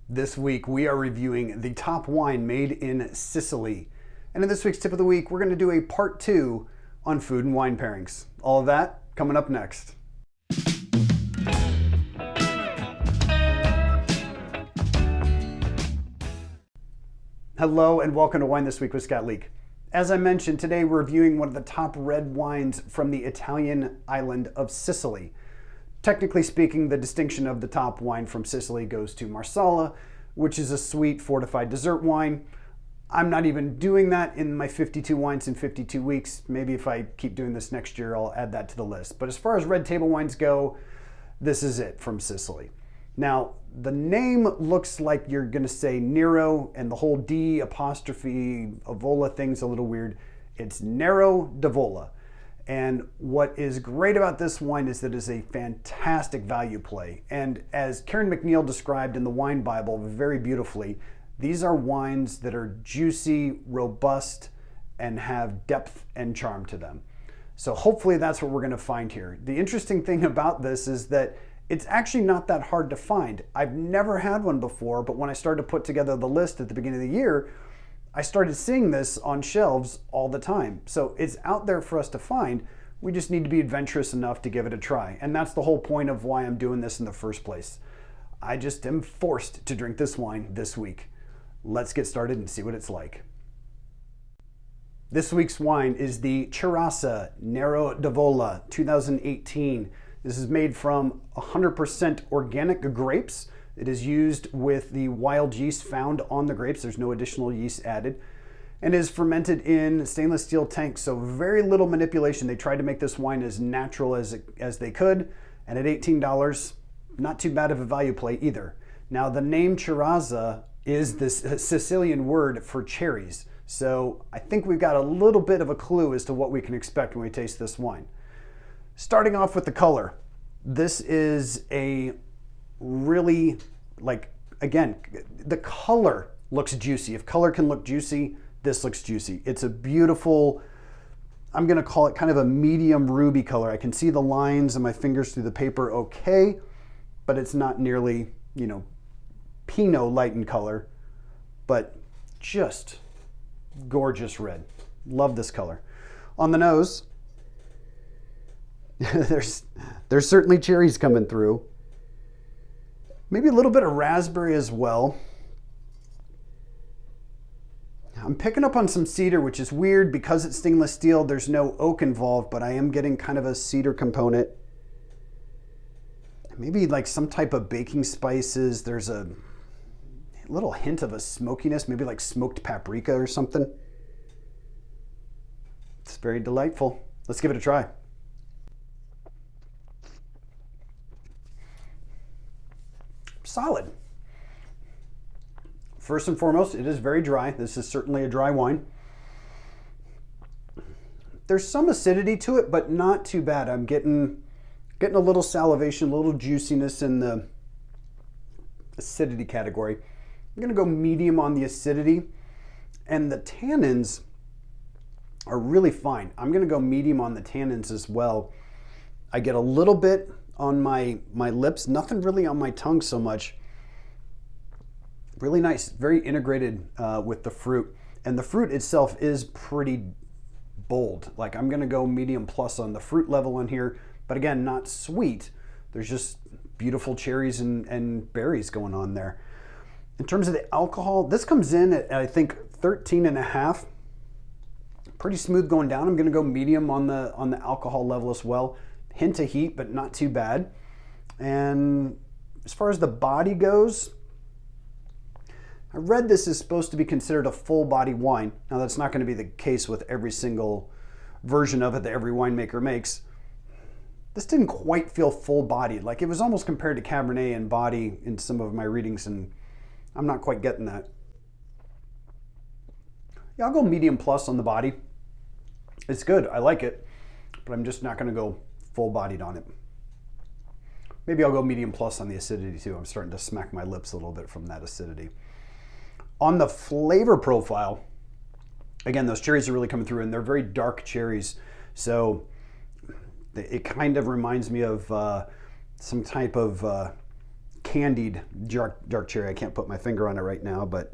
This week we are reviewing the top wine made in Sicily. And in this week's tip of the week, we're going to do a part 2 on food and wine pairings. All of that coming up next. Hello and welcome to Wine This Week with Scott Leek. As I mentioned, today we're reviewing one of the top red wines from the Italian island of Sicily. Technically speaking, the distinction of the top wine from Sicily goes to Marsala, which is a sweet fortified dessert wine. I'm not even doing that in my 52 wines in 52 weeks. Maybe if I keep doing this next year, I'll add that to the list. But as far as red table wines go, this is it from Sicily. Now, the name looks like you're going to say Nero, and the whole D'Avola thing's a little weird. It's Nero D'Avola. And what is great about this wine is that it is a fantastic value play. And as Karen McNeil described in the Wine Bible very beautifully, these are wines that are juicy, robust, and have depth and charm to them. So hopefully that's what we're going to find here. The interesting thing about this is that it's actually not that hard to find. I've never had one before, but when I started to put together the list at the beginning of the year, I started seeing this on shelves all the time. So it's out there for us to find. We just need to be adventurous enough to give it a try. And that's the whole point of why I'm doing this in the first place. I just am forced to drink this wine this week. Let's get started and see what it's like. This week's wine is the Ciràsa Nero D'Avola 2018. This is made from 100% organic grapes. It is used with the wild yeast found on the grapes. There's no additional yeast added. And is fermented in stainless steel tanks, so very little manipulation. They tried to make this wine as natural as they could. And at $18, not too bad of a value play either. Now, the name Ciràsa is this Sicilian word for cherries. So I think we've got a little bit of a clue as to what we can expect when we taste this wine. Starting off with the color. This is a really, again, the color looks juicy. If color can look juicy, this looks juicy. It's a beautiful, I'm gonna call it kind of a medium ruby color. I can see the lines of my fingers through the paper okay, but it's not nearly, Pinot light in color, but just gorgeous red. Love this color. On the nose, there's certainly cherries coming through. Maybe a little bit of raspberry as well. I'm picking up on some cedar, which is weird because it's stainless steel. There's no oak involved, but I am getting kind of a cedar component. Maybe like some type of baking spices. There's a little hint of a smokiness, maybe like smoked paprika or something. It's very delightful. Let's give it a try. Solid. First and foremost, it is very dry. This is certainly a dry wine. There's some acidity to it, but not too bad. I'm getting a little salivation, a little juiciness in the acidity category. I'm gonna go medium on the acidity, and the tannins are really fine. I'm gonna go medium on the tannins as well. I get a little bit on my lips, nothing really on my tongue so much. Really nice, very integrated with the fruit. And the fruit itself is pretty bold. Like, I'm gonna go medium plus on the fruit level in here, but again, not sweet. There's just beautiful cherries and berries going on there. In terms of the alcohol, this comes in at, I think, 13.5. Pretty smooth going down. I'm gonna go medium on the alcohol level as well. Hint of heat, but not too bad. And as far as the body goes, I read this is supposed to be considered a full body wine. Now, that's not going to be the case with every single version of it that every winemaker makes. This didn't quite feel full bodied. Like, it was almost compared to Cabernet in body in some of my readings, and I'm not quite getting that. Yeah, I'll go medium plus on the body. It's good, I like it, but I'm just not going to go full bodied on it. Maybe I'll go medium plus on the acidity too. I'm starting to smack my lips a little bit from that acidity. On the flavor profile, again, those cherries are really coming through, and they're very dark cherries. So it kind of reminds me of some type of candied dark cherry. I can't put my finger on it right now, but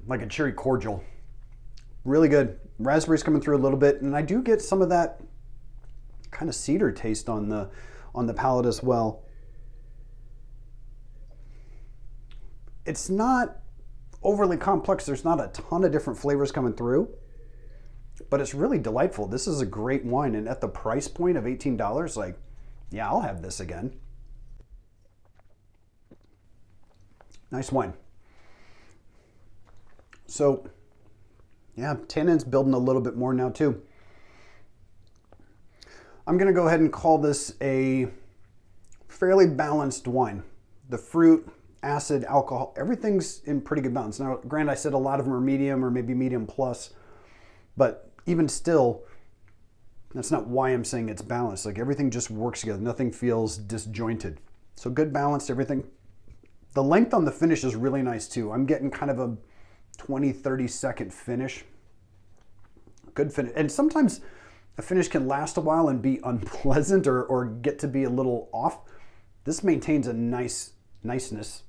like a cherry cordial. Really good. Raspberries coming through a little bit, and I do get some of that kind of cedar taste on the palate as well. It's not overly complex. There's not a ton of different flavors coming through, but it's really delightful. This is a great wine, and at the price point of $18, like, yeah, I'll have this again. Nice wine. So, yeah, tannin's building a little bit more now too. I'm going to go ahead and call this a fairly balanced wine. The fruit, acid, alcohol, everything's in pretty good balance. Now, granted, I said a lot of them are medium or maybe medium plus, but even still, that's not why I'm saying it's balanced. Like, everything just works together. Nothing feels disjointed. So good balance, everything. The length on the finish is really nice too. I'm getting kind of a 20-30 second finish. Good finish. And sometimes a finish can last a while and be unpleasant or get to be a little off. This maintains a niceness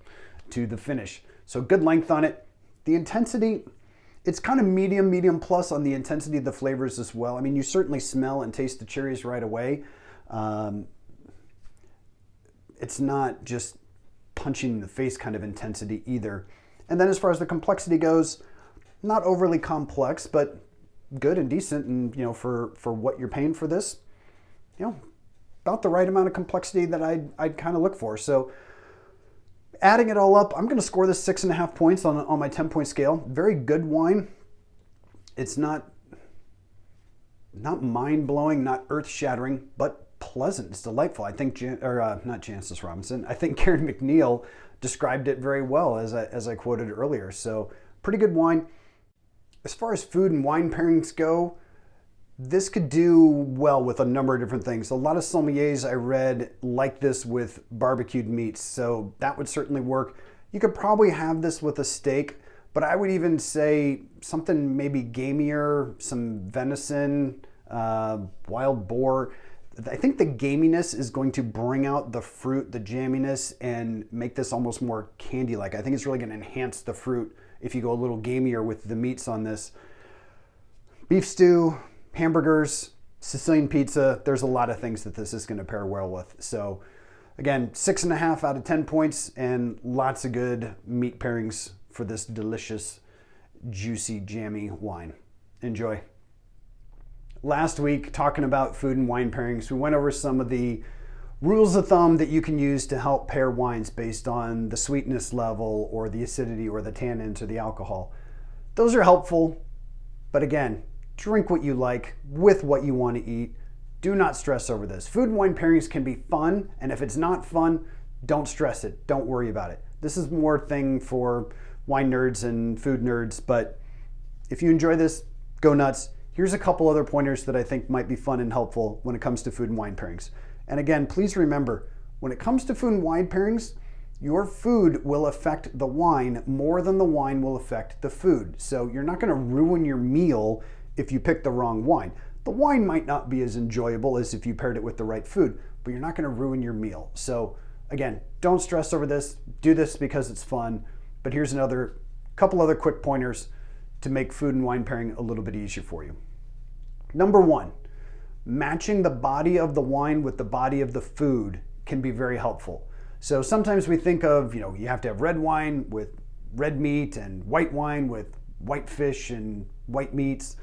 to the finish. So good length on it. The intensity, it's kind of medium plus on the intensity of the flavors as well. I mean, you certainly smell and taste the cherries right away. It's not just punching in the face kind of intensity either. And then as far as the complexity goes, not overly complex, but good and decent, and for what you're paying for this, about the right amount of complexity that I'd kind of look for. So adding it all up, I'm going to score this 6.5 points on my 10-point scale. Very good wine. It's not mind-blowing, not earth-shattering, but pleasant. It's delightful. I think not Jancis Robinson. I think Karen McNeil described it very well as I quoted earlier. So pretty good wine. As far as food and wine pairings go, this could do well with a number of different things. A lot of sommeliers I read like this with barbecued meats, so that would certainly work. You could probably have this with a steak, but I would even say something maybe gamier, some venison, wild boar. I think the gaminess is going to bring out the fruit, the jamminess, and make this almost more candy-like. I think it's really going to enhance the fruit if you go a little gamier with the meats on this. Beef stew, hamburgers, Sicilian pizza, there's a lot of things that this is going to pair well with. So again, 6.5 out of 10 points and lots of good meat pairings for this delicious, juicy, jammy wine. Enjoy. Last week, talking about food and wine pairings, we went over some of the rules of thumb that you can use to help pair wines based on the sweetness level or the acidity or the tannins or the alcohol. Those are helpful, but again, drink what you like with what you want to eat. Do not stress over this. Food and wine pairings can be fun, and if it's not fun, don't stress it. Don't worry about it. This is more thing for wine nerds and food nerds, but if you enjoy this, go nuts. Here's a couple other pointers that I think might be fun and helpful when it comes to food and wine pairings. And again, please remember, when it comes to food and wine pairings, your food will affect the wine more than the wine will affect the food. So you're not going to ruin your meal if you pick the wrong wine. The wine might not be as enjoyable as if you paired it with the right food, but you're not going to ruin your meal. So again, don't stress over this. Do this because it's fun. But here's another couple other quick pointers to make food and wine pairing a little bit easier for you. Number one, matching the body of the wine with the body of the food can be very helpful. So sometimes we think of, you have to have red wine with red meat and white wine with white fish and white meats.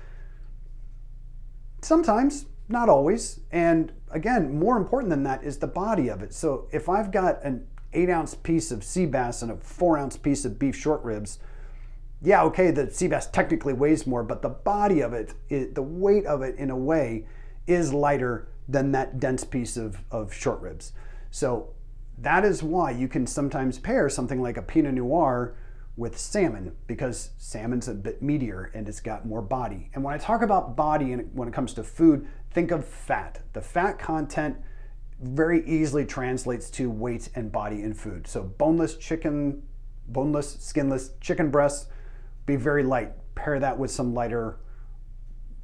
Sometimes, not always. And again, more important than that is the body of it. So if I've got an 8-ounce piece of sea bass and a 4-ounce piece of beef short ribs, yeah, okay, the sea bass technically weighs more, but the body of it, the weight of it in a way, is lighter than that dense piece of short ribs. So that is why you can sometimes pair something like a Pinot Noir with salmon, because salmon's a bit meatier and it's got more body. And when I talk about body and when it comes to food, think of fat. The fat content very easily translates to weight and body in food. So boneless, skinless chicken breasts, be very light. Pair that with some lighter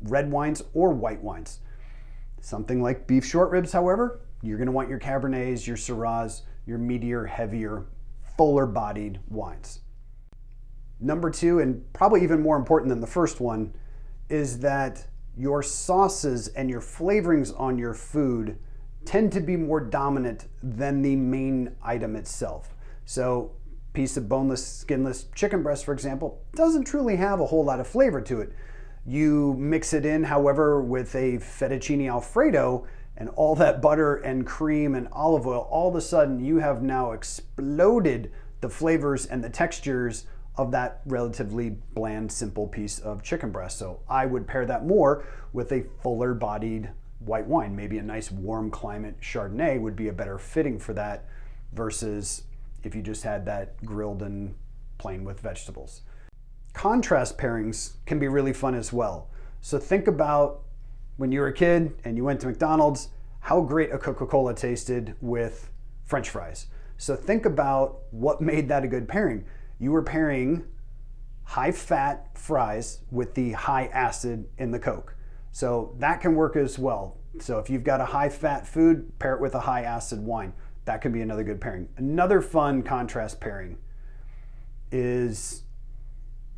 red wines or white wines. Something like beef short ribs, however, you're going to want your Cabernets, your Syrahs your meatier, heavier, fuller bodied wines. Number two, and probably even more important than the first one, is that your sauces and your flavorings on your food tend to be more dominant than the main item itself. So piece of boneless, skinless chicken breast, for example, doesn't truly have a whole lot of flavor to it. You mix it in, however, with a fettuccine alfredo and all that butter and cream and olive oil, all of a sudden you have now exploded the flavors and the textures of that relatively bland, simple piece of chicken breast. So I would pair that more with a fuller bodied white wine. Maybe a nice warm climate Chardonnay would be a better fitting for that versus if you just had that grilled and plain with vegetables. Contrast pairings can be really fun as well. So think about when you were a kid and you went to McDonald's, how great a Coca-Cola tasted with French fries. So think about what made that a good pairing. You were pairing high fat fries with the high acid in the Coke. So that can work as well. So if you've got a high fat food, pair it with a high acid wine. That can be another good pairing. Another fun contrast pairing is,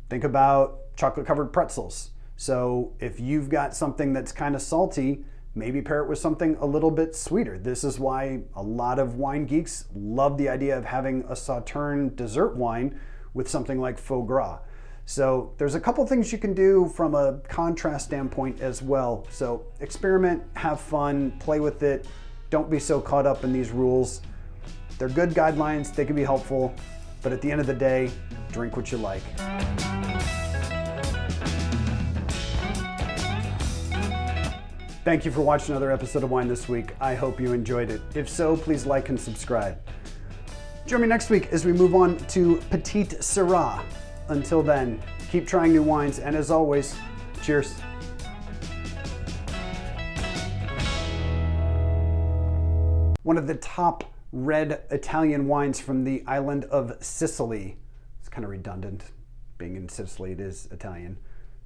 think about chocolate covered pretzels. So if you've got something that's kind of salty, maybe pair it with something a little bit sweeter. This is why a lot of wine geeks love the idea of having a Sauterne dessert wine with something like foie gras. So there's a couple things you can do from a contrast standpoint as well. So experiment, have fun, play with it. Don't be so caught up in these rules. They're good guidelines, they can be helpful, but at the end of the day, drink what you like. Thank you for watching another episode of Wine This Week. I hope you enjoyed it. If so, please like and subscribe. Join me next week as we move on to Petite Syrah. Until then, keep trying new wines, and as always, cheers. One of the top red Italian wines from the island of Sicily. It's kind of redundant. Being in Sicily, it is Italian.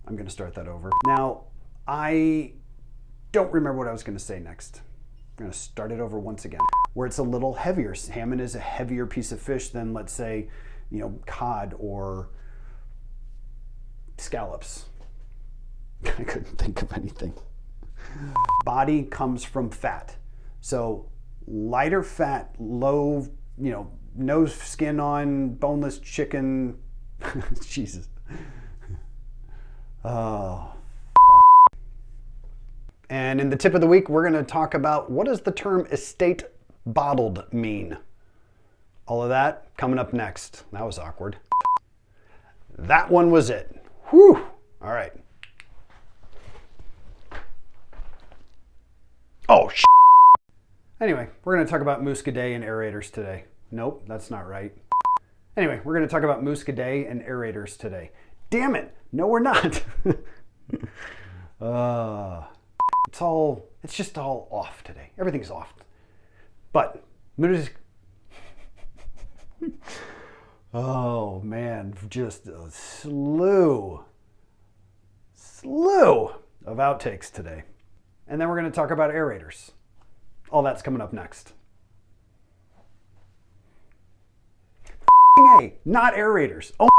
I'm going to start that over. Now, I don't remember what I was going to say next. I'm going to start it over once again. Where it's a little heavier. Salmon is a heavier piece of fish than, let's say, cod or scallops. I couldn't think of anything. Body comes from fat. So lighter fat, low, no skin on, boneless chicken. Jesus. Oh. And in the tip of the week, we're going to talk about what does the term estate bottled mean? All of that coming up next. That was awkward. That one was it. Whew. All right. Oh, shit. Anyway, we're going to talk about muscadet and aerators today. Nope, that's not right. Anyway, we're going to talk about muscadet and aerators today. Damn it. No, we're not. It's just all off today. Everything's off. But, oh man, just a slew of outtakes today. And then we're going to talk about aerators. All that's coming up next. A, not aerators. Oh.